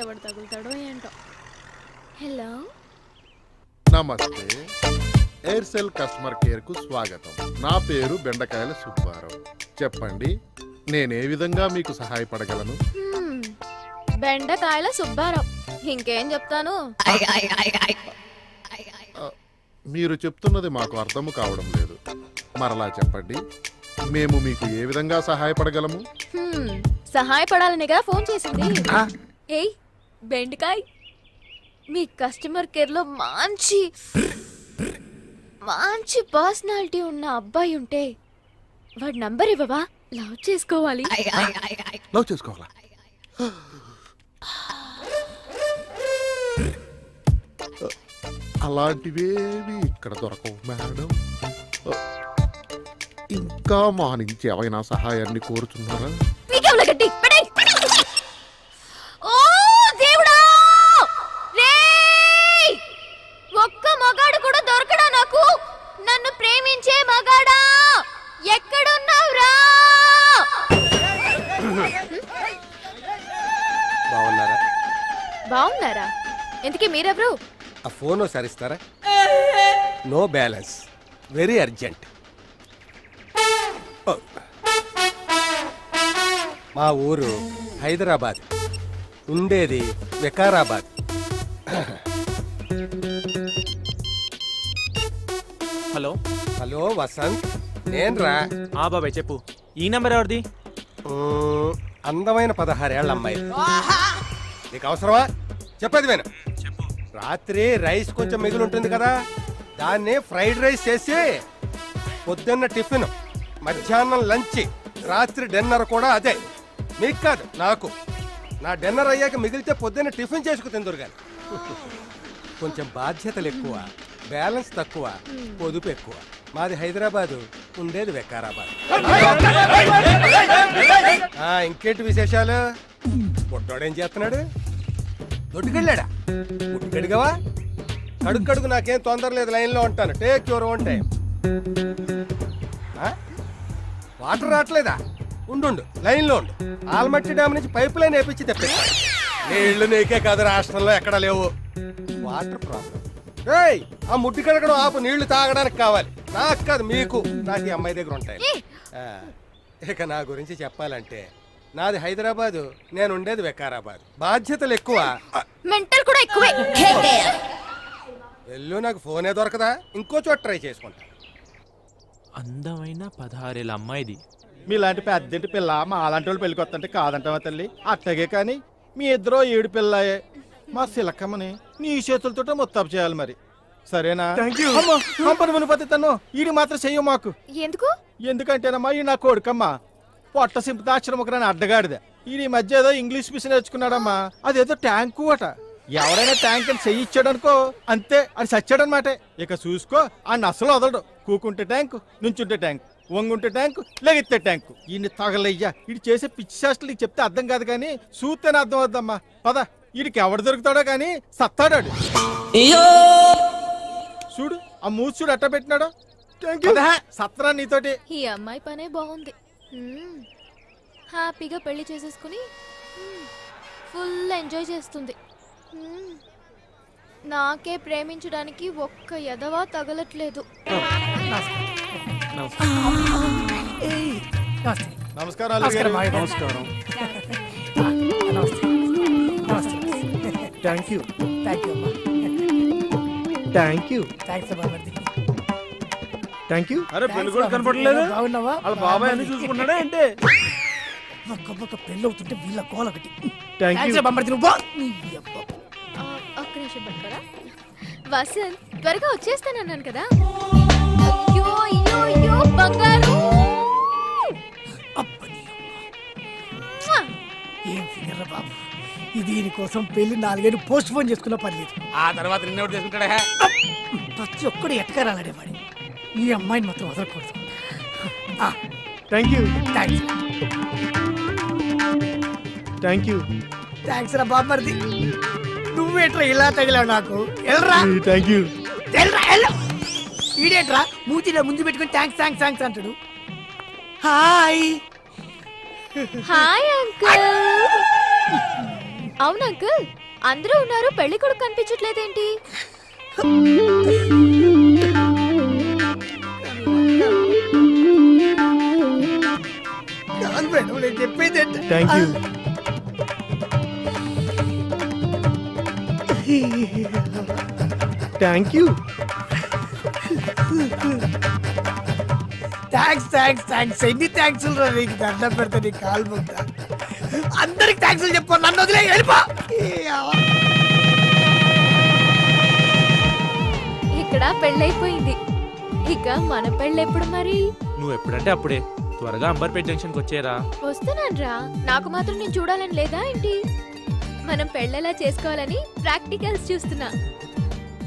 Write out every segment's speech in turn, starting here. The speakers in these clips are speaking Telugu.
ఎవడు తగులుతాడో ఏంటో. హలో, నమస్తే. ఎయిర్సెల్ కస్టమర్ కేర్ కు స్వాగతం. నా పేరు బెండకాయల సుబ్బారావు. చెప్పండి, నేనే విధంగా మీకు సహాయపడగలను? బెండకాయల సుబ్బారావు, ఇంకేం చెప్తాను? మీరు చెప్తున్నది మాకు అర్థము కావడం లేదు. మరలా చెప్పండి, మేము మీకు ఏ విధంగా సహాయపడగలము? సహాయపడాలనిగా ఫోన్ చేసింది. ఏయ్ బెండకాయ్, మీ కస్టమర్ కేర్ లో మంచి పర్సనాలిటీ ఉన్న అబ్బాయి ఉంటే వాడి నంబర్ ఇవ్వవా? లవ్ చేసుకోవాలి. లవ్ చేసుకోవాలా? అలాంటివేవి ఇక్కడ దొరకవు మేడం. ఇంకా మా నుంచి ఏమైనా సహాయాన్ని కోరుతున్నారా? ఒక్క మగాడు కూడా దొరకడా నాకు? నన్ను ప్రేమించే మగాడా, ఎక్కడున్నావురా? బాగున్నారా? బాగున్నారా? ఎందుకే మీరెవరు? ఆ ఫోన్ ఒకసారి ఇస్తారా? No balance, very urgent. మా ఊరు హైదరాబాద్, ఉండేది వికారాబాద్. హలో హలో వసంత్, నేనురా. బాబాయ్ చెప్పు, ఈ నెంబర్ ఎవరిది? అందమైన 16 ఏళ్ల అమ్మాయి. నీకు అవసరమా? చెప్పేది విను. రాత్రి రైస్ కొంచెం మిగిలి ఉంటుంది కదా, దాన్ని ఫ్రైడ్ రైస్ చేసి పొద్దున్న టిఫిన్, మధ్యాహ్నం లంచ్, రాత్రి డిన్నర్ కూడా అదే. మీకు కాదు, నాకు. నా డిన్నర్ అయ్యాక మిగిలితే పొద్దున్న టిఫిన్ చేసుకు తిందురు కానీ. కొంచెం బాధ్యతలు ఎక్కువ, బ్యాలెన్స్ తక్కువ, పొదుపు ఎక్కువ. మాది హైదరాబాదు, ఉండేది వికారాబాద్. ఇంకేంటి విశేషాలు? పొట్టోడేం చేస్తున్నాడు? దొడ్డుకెళ్ళాడా? పుట్టుకెడుగవా? కడుగు నాకేం తొందర లేదు, లైన్లో ఉంటాను. Take your own time. Water రావట్లేదా? ఉండు, లైన్లో ఉండు. ఆల్మట్టి డ్యామ్ నుంచి పైప్ లైన్ వేపించి తెప్పిస్తాను. నీళ్లు నీకే కాదు, రాష్ట్రంలో ఎక్కడా లేవు. Water problem. ఆ ముడ్డి కడగడం ఆపు, నీళ్లు తాగడానికి కావాలి. నాకు కాదు, మీకు. నాకు ఈ అమ్మాయి దగ్గర ఉంటాయి. ఇక నా గురించి చెప్పాలంటే, నాది హైదరాబాదు, నేను ఉండేది వికారాబాద్. బాధ్యతలు ఎక్కువ, మెంటల్ కూడా ఎక్కువే. వెళ్ళు, నాకు ఫోనే దొరకదా? ఇంకో చోట ట్రై చేసుకుంటా. అందమైన 16 ఏళ్ళ అమ్మాయిది. మీలాంటి పెద్దంటి పిల్ల మా అలాంటి వాళ్ళు పెళ్ళికి వస్తుంటే కాదంటావా తల్లి? అట్టగే కానీ మీ ఇద్దరు 7 పిల్లయే. మా సిలకమ్మని నీ చేతులతో ముస్తాబు చేయాలి మరి. సరేనా? పతి తను ఈడి మాత్రం చెయ్య మాకు. ఎందుకు? ఎందుకంటేనమ్మా ఈ నా కొడుకమ్మా పొట్ట సింపతాశ్రమకురాని అడ్డగాడిదే. ఈ మధ్య ఏదో ఇంగ్లీష్ మిషన్ నేర్చుకున్నాడమ్మా. అదేదో ట్యాంకు అట. ఎవరైనా ట్యాంక్ అని చెయ్యిచ్చాడనుకో అంతే, అది సచ్చాడనమాట. ఇక చూసుకో, ఆ అసలు వదలడు. కూకుంటే ట్యాంకు, నుంచుంటే ట్యాంకు, వంగుంటే ట్యాంకు, లెగెత్తే ట్యాంకు. ఈయన్ని తగలయ్యా. ఇటు చేసే పిచ్చి శాస్త్రాలు నీకు చెప్తే అర్థం కాదు కానీ చూస్తేనే అర్థం అవుద్దమ్మా. పద, వీడికి ఎవడు దొరుకుతాడో కానీ సత్తాడాడు. చూడు, ఆ మూసుడు అట్ట పెట్టినాడు. సత్రా నీతోటి. ఈ అమ్మాయి పనే బాగుంది. హ్యాపీగా పెళ్లి చేసేసుకుని ఫుల్ ఎంజాయ్ చేస్తుంది. నాకే ప్రేమించడానికి ఒక్క ఎదవా తగలట్లేదు. నమస్కారాలు. అరే పెళ్లి కూడా కనపడలేదు. వాళ్ళ బాబాయ్ అన్ని చూసుకుంటాడా అంటే? ఒక్క పెళ్ళి అవుతుంటే వీళ్ళ గోల ఒకటి. వసంత్, త్వరగా వచ్చేస్తానన్నాను కదా. అయ్యో అయ్యో అయ్యో బంగారు. ఏం ఫిగర్ బాబు, దీనికోసం పెళ్లి 4 ఏళ్ళు పోస్ట్ పోన్ చేసుకున్న పర్లేదు. ఆ తర్వాత నిన్నెవరు చేసుకుంటాడా? ప్రతి ఒక్కడు ఎట్టకారాలాడేవాడి. ఈ అమ్మాయిని మాత్రం వదలకూడదు. థ్యాంక్స్ రా బామ్మర్ది. నువ్వేట్రా ఇలా తగిలావు నాకు? ఈడేట్రా మూతిలో ముందు పెట్టుకుని థ్యాంక్స్ అంటాడు. Hi hi uncle. అవును అంకుల్, అందరూ ఉన్నారు, పెళ్లి కొడుకు కనిపించట్లేదేంటి? కాదు మేడం, నేను చెప్పేది ఏంటి? Thank you. Thank you. Thanks thanks thanks, ఎన్ని థ్యాంక్స్ రా నీకు, దండం పెడతా నీ కాలు మొక్తా. అందరికి థ్యాంక్స్ చెప్పు, నన్ను వదిలే వెళ్ళిపో. ఇక్కడ పెళ్ళైపోయింది, ఇక మన పెళ్ళెప్పుడు మరి? నువ్వు ఎప్పుడంటే అప్పుడే. త్వరగా అంబర్పేట జంక్షన్కి వచ్చేరా. వస్తున్నాన్రా, నాకు మాత్రం నేను చూడాలని లేదా ఏంటి? మనం పెళ్ళెలా చేసుకోవాలని ప్రాక్టికల్స్ చూస్తున్నా.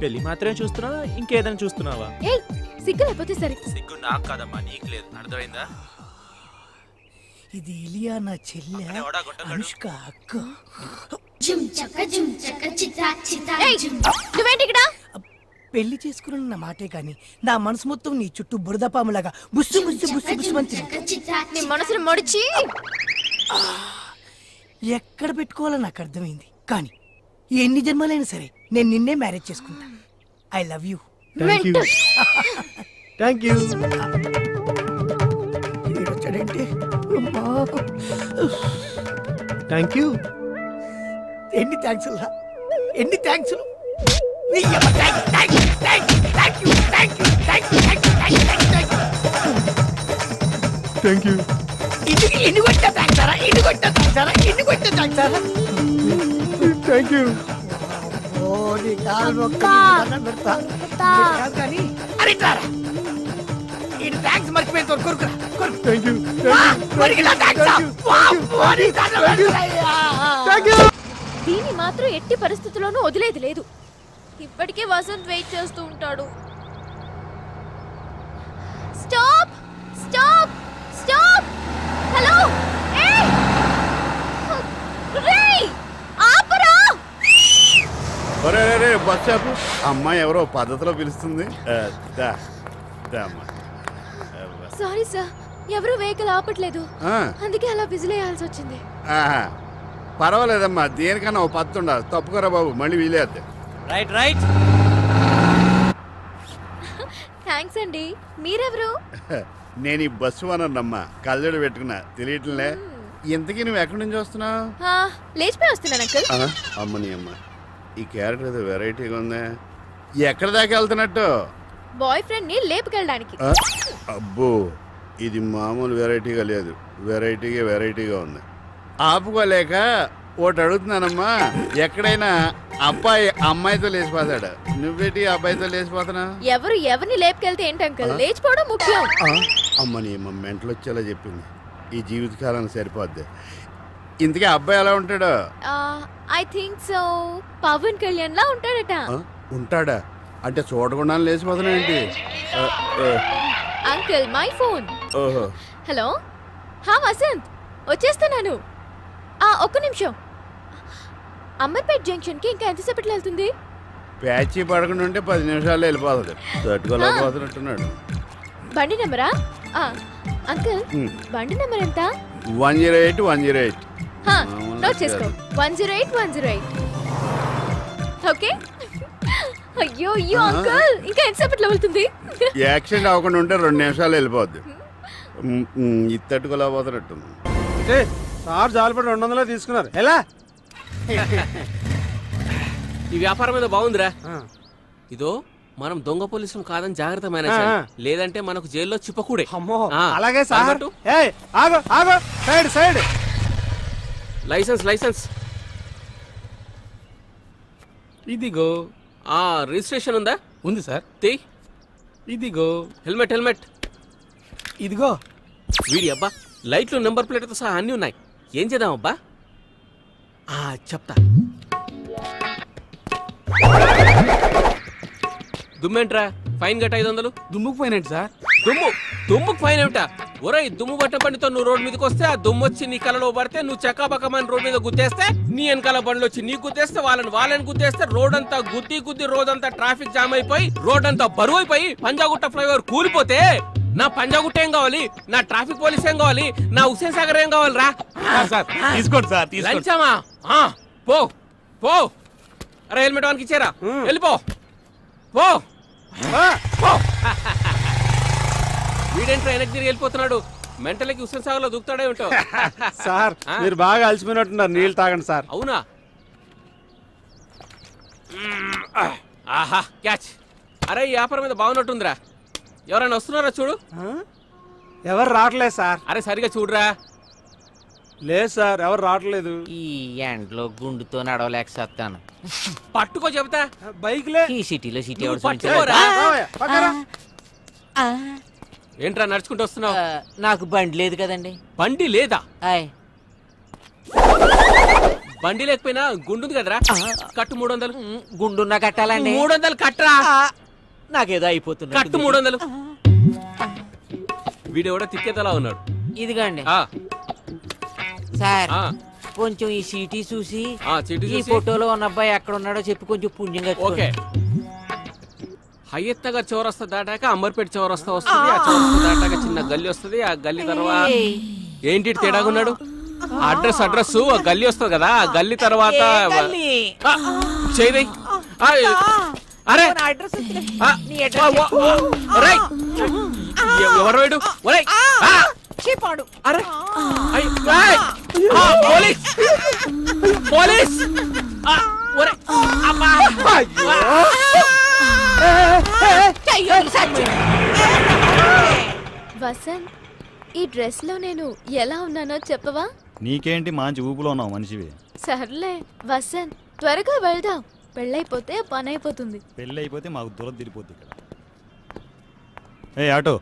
పెళ్లి మాత్రమే చూస్తున్నావా, ఇంకేదైనా చూస్తున్నావా? ఏయ్, సిగ్గు లేకపోతే సరే. సిగ్గు నాకు కాదమ్మా, నీకు లేదు. అర్థమైందా? ఇది ఇలియా నా చెల్లె, అనుష్క అక్క. ఏయ్, నువ్వేంటి ఇక్కడ? పెళ్లి చేసుకున్న నా మాటే కాని నా మనసు మొత్తం నీ చుట్టూ బురదపాములాగా బుస్సు బుస్సు బుస్సు బుస్సు అని నీ మనసును మొడిచి ఎక్కడ పెట్టుకోవాలో నాకు అర్థమైంది. కానీ ఎన్ని జన్మలైనా సరే నేను నిన్నే మ్యారేజ్ చేసుకుంటా. I love you. Thank you. Thank you. వచ్చాడంటే థ్యాంక్ యూ. ఎన్ని థ్యాంక్స్ రా, ఎన్ని థ్యాంక్స్. Thank you. ఎన్ని కొట్టిన థ్యాంక్సారా, ఎన్ని కొట్టిన థ్యాంక్సారా, ఎన్ని కొట్టిన థ్యాంక్సారా. Thank you. ఓ నీ కాలు మొక్క పెడతా కానీ అరే రారా, ఈ థ్యాంక్స్ మర్చిపోయిన కొరుకురా కొరుకు. Thank you. దీన్ని మాత్రం ఎట్టి పరిస్థితుల్లోనూ వదిలేది లేదు. ఇప్పటికే వసంత్ వెయిట్ చేస్తూ ఉంటాడు. Stop stop stop. హలో, ఏయ్ రేయ్, ఆపరా. ఒరే రే బస్ ఆపు. అమ్మాయి ఎవరో పద్ధతిలో పిలుస్తుంది. దా, దా అమ్మా. సారీ సార్, ఎవరు వెహికల్ ఆపట్లేదు, ఆ, అందుకే అలా విజిలేయాల్సి వచ్చింది. ఆహా. పర్వాలేదమ్మా, దేనికన్నా ఓ పద్ధతి ఉండాలి. తప్పుకోరా బాబు, మళ్ళీ వీలేద్ది. Right right. థ్యాంక్స్ అండి. మీరెవరు? నేను ఈ బస్సు వనమ్మా, కళ్ళజోడు పెట్టుకున్నా, తెలియట్లే. ఇంతకీ నువ్వు ఎక్కడి నుంచి వస్తున్నావు? ఆ, లేచిపోయి వస్తున్నాను అంకుల్. అమ్మని అమ్మ, ఈ క్యారెక్టర్ ఏదో వెరైటీగా ఉందే. ఎక్కడ దాకా వెళ్తున్నట్టు? బాయ్ ఫ్రెండ్ ని లేపుకెళ్ళడానికి. ఆ, అబ్బో, ఇది మామూలు వెరైటీగా లేదు, వెరైటీగా ఉంది. ఆపుకోలేక ఒకటి అడుగుతున్నానమ్మా, ఎక్కడైనా అబ్బాయి అమ్మాయితో లేచిపోతాడు, నువ్వేటి అబ్బాయితో లేచిపోతున్నా? ఎవరు ఎవరిని లేపుకెళ్తే ఏంటి అంకుల్, లేచిపోవడం ముఖ్యం. అమ్మని అమ్మ మెంటలు వచ్చేలా చెప్పింది. ఈ జీవితకాలానికి సరిపోద్ది. ఇంతకీ అబ్బాయి ఎలా ఉంటాడు? I think so Pawan Kalyan లా ఉంటాడట. ఉంటాడా? అంటే చూడకుండా లేచిపోతున్నా ఏంటి? Uncle, my phone. ఓహో. హలో, హా వసంత్, వచ్చేస్తున్నాను. ఒక్క నిమిషం. అమర్పేట్ జంక్షన్ కి ఇంకా ఎంతసేపట్లో వెళ్తుంది? ప్యాచీ పడకుండా ఉంటే 10 నిమిషాల్లో వెళ్ళిపోతుంది. తట్టుకోలేకపోతున్నట్టున్నాడు. బండి నెంబరా? అంకుల్, బండి నెంబర్ ఎంత? 108. నోట్ చేసుకో, 108. ఓకే. అయ్యో అయ్యో అంకుల్, ఇంకా ఎంతసేపట్లో వెళ్తుంది? యాక్సిడెంట్ అవ్వకుండా ఉంటే 2 నిమిషాలు వెళ్ళిపోద్ది. ఇది తట్టుకోలేకపోతున్నట్టుంది. అంటే సార్ జాలిపడి 200 తీసుకున్నారు. ఎలా ఈ వ్యాపారం మీద బాగుందిరా. ఇదో మనం దొంగ పోలీసులు కాదని జాగ్రత్త మేనేజ్ లేదంటే మనకు జైల్లో చిప్పకూడే. అమ్మో, అలాగే సార్. ఆగో సైడ్. లైసెన్స్ ఇదిగో. రిజిస్ట్రేషన్ ఉందా? ఉంది సార్. తీ. ఇదిగో. హెల్మెట్. ఇదిగో. వీడి అబ్బా, లైట్లు నెంబర్ ప్లేట్తో సహా అన్నీ ఉన్నాయి. ఏం చేద్దాం అబ్బా? చెప్తా. దుమ్మేంట్రా? ఫైన్ గట్ట 500. దుమ్ముకు పోయినట్టు సార్. దుమ్ముకు ఫైన్ ఏమిటా? ఒరేయ్, దుమ్ము పట్ట బండితో నువ్వు రోడ్ మీదకి వస్తే ఆ దుమ్ము వచ్చి నీ కలలో పడితే నువ్వు చక్కాబక్కమని రోడ్ మీద గుద్దేస్తే నీ వెనకాల బండ్లు వచ్చి నీ గుద్దేస్తే వాళ్ళని గుద్దేస్తే రోడ్ అంతా గుద్ది రోజంతా ట్రాఫిక్ జామ్ అయిపోయి రోడ్ అంతా బరువు అయిపోయి పంజాగుట్ట ఫ్లైఓవర్ కూలిపోతే నా పంజాగుట్ట ఏం కావాలి? నా ట్రాఫిక్ పోలీస్ ఏం కావాలి? నా హుస్సేన్ సాగర్ ఏం కావాలి రా? తీసుకోండి సార్. లంచమా? పో పో. అరే హెల్మెట్ వానికి ఇచ్చారా? వెళ్ళిపో పో పో. వీడేంట్రా వెనక్కి తిరిగి వెళ్ళిపోతున్నాడు. మెంటలకి ఉసిరి సాగులో దూకుతాడే ఉంటావు. సార్ ఆ? మీరు బాగా అలసిపోయినట్టున్నారు, నీళ్ళు తాగండి సార్. అవునా? ఆహా క్యాచ్. అరే ఈ వ్యాపారం మీద బాగున్నట్టుందిరా. ఎవరైనా వస్తున్నారా చూడు. ఎవరు రావట్లేదు సార్. అరే సరిగా చూడురా. లేదు సార్, ఎవరు రావట్లేదు. ఈ ఎండలో గుండుతో నడవలేక సత్తాను. పట్టుకో చెబుతా. బైక్లే. ఈ సిటీలో సిటీ నువ్వు ఎవరు పట్టుకోరా. రావయ్య, పక్కరా. ఏంట్రా నడుచుకుంటూ వస్తున్నావు? నాకు బండి లేదు కదండి. బండి లేదా? ఆయ్ బండి లేకపోయినా గుండుంది కదరా. కట్టు 300. గుండున్నా కట్టాలండి. 300 కట్టరా. నాకేదో అయిపోతుంది. కట్టు 300. వీడెవడో తిక్కేతలా ఉన్నాడు. ఇదిగోండి ఆ, సార్, ఆ, కొంచెం ఈ సిటీ చూసి ఆ, చీటీ ఈ చూసి. ఫోటోలో ఉన్న అబ్బాయి ఎక్కడ ఉన్నాడో చెప్పి కొంచెం పుణ్యంగా ఓకే. హయ్యత్ నగర్ చౌరస్తా దాటాక అంబర్పేట చౌరస్తా వస్తుంది. ఆ చౌరస్తా దాటాక చిన్న గల్లీ వస్తుంది. ఆ గల్లీ తర్వాత ఏంటి ఇటు తేడాగున్నాడు? అడ్రస్ ఆ గల్లీ వస్తుంది కదా. ఆ గల్లీ తర్వాత చేయదై. అరే ఆ, ఒరేయ్, ఎవరు వీడు? ఒరేయ్, ఆ, అరే, అయ్, ఏయ్, ఆ, పోలీస్ పోలీస్. ఆ, ఒరేయ్, అమ్మా. వసంత్, ఈ డ్రెస్ లో నేను ఎలా ఉన్నానో చెప్పవా? నీకేంటి మంచి ఊపులో ఉన్నావు మనిషివి. సర్లే వసంత్, త్వరగా వెళ్దాం. పెళ్ళైపోతే పని అయిపోతుంది. పెళ్ళి అయిపోతే మాకు దూరం తిరిగిపోద్ది ఇక్కడ. ఏ ఆటో,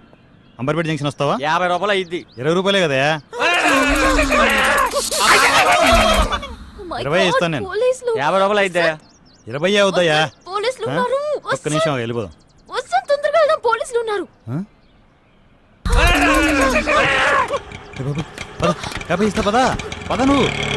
అంబర్పేట జంక్షన్ వస్తావా? 50 రూపాయలు అయింది. 20 రూపాయలే కదా. Oh my 20 God, ఇస్తాను నేను. పోలీసులు. 50 రూపాయలు అయితే 20 అవుతాయా? వసంత్, పోలీసులు ఉన్నారు. ఒక్క వసంత్, నిమిషం వెళ్ళిపోదాం. వసంత్, తొందరగా వెళ్దాం. పోలీసులు ఉన్నారు. పద, 50 ఇస్తా పదా. పద నువ్వు.